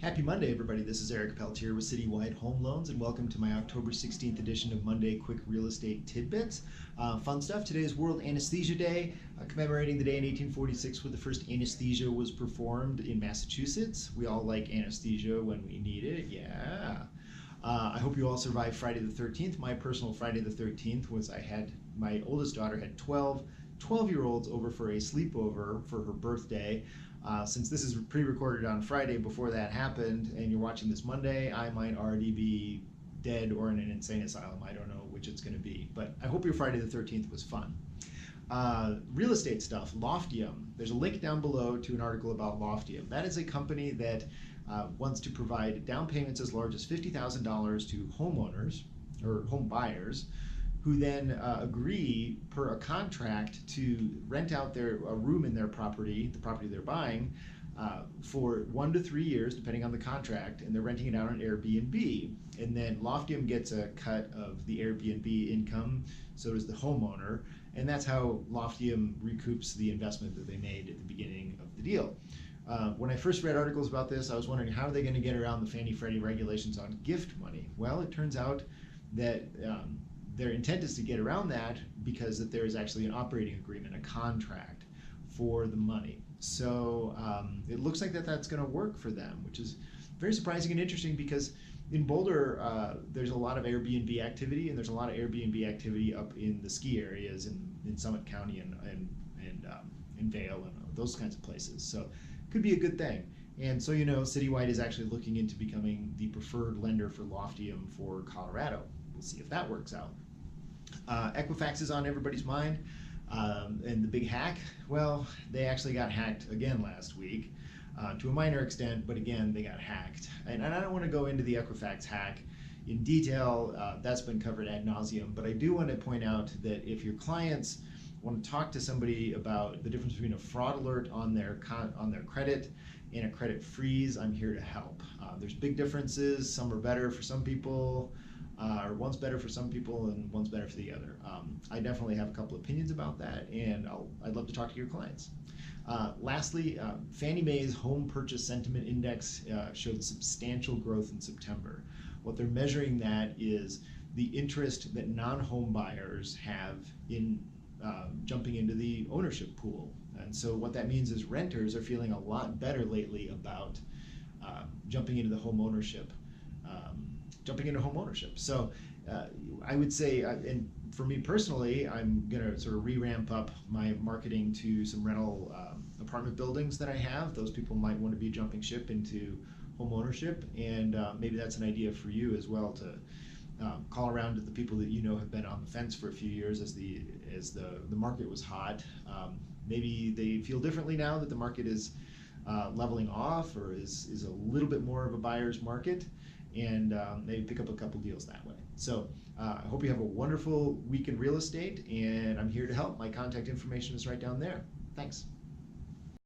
Happy Monday, everybody. This is Eric Peltier with Citywide Home Loans, and welcome to my October 16th edition of Monday Quick Real Estate Tidbits. Fun stuff. Today is World Anesthesia Day, commemorating the day in 1846 when the first anesthesia was performed in Massachusetts. We all like anesthesia when we need it. Yeah. I hope you all survived Friday the 13th. My personal Friday the 13th was my oldest daughter had 12-year-olds over for a sleepover for her birthday. Since this is pre-recorded on Friday before that happened, and you're watching this Monday, I might already be dead or in an insane asylum. I don't know which it's going to be, but I hope your Friday the 13th was fun. Real estate stuff, Loftium. There's a link down below to an article about Loftium. That is a company that wants to provide down payments as large as $50,000 to homeowners or home buyers who then agree per a contract to rent out a room in their property, the property they're buying, for 1 to 3 years, depending on the contract, and they're renting it out on Airbnb. And then Loftium gets a cut of the Airbnb income, so does the homeowner, and that's how Loftium recoups the investment that they made at the beginning of the deal. When I first read articles about this, I was wondering how are they going to get around the Fannie Freddie regulations on gift money? Well, it turns out that their intent is to get around that because that there is actually an operating agreement, a contract for the money. So it looks like that's going to work for them, which is very surprising and interesting because in Boulder, there's a lot of Airbnb activity, and there's a lot of Airbnb activity up in the ski areas in Summit County and Vail and those kinds of places. So it could be a good thing. And so, Citywide is actually looking into becoming the preferred lender for Loftium for Colorado. We'll see if that works out. Equifax is on everybody's mind, and the big hack, well, they actually got hacked again last week, to a minor extent, but again, they got hacked. And I don't want to go into the Equifax hack in detail, that's been covered ad nauseum, but I do want to point out that if your clients want to talk to somebody about the difference between a fraud alert on their credit and a credit freeze, I'm here to help. There's big differences. Some are better for some people, or one's better for some people and one's better for the other. I definitely have a couple opinions about that, and I'd love to talk to your clients. Lastly, Fannie Mae's Home Purchase Sentiment Index showed substantial growth in September. What they're measuring that is the interest that non-home buyers have in jumping into the ownership pool. And so what that means is renters are feeling a lot better lately about jumping into home ownership. So I would say, and for me personally, I'm going to sort of re-ramp up my marketing to some rental apartment buildings that I have. Those people might want to be jumping ship into home ownership, and maybe that's an idea for you as well to call around to the people that have been on the fence for a few years as the market was hot. Maybe they feel differently now that the market is leveling off or is a little bit more of a buyer's market, and maybe pick up a couple deals that way. So I hope you have a wonderful week in real estate, and I'm here to help. My contact information is right down there. Thanks.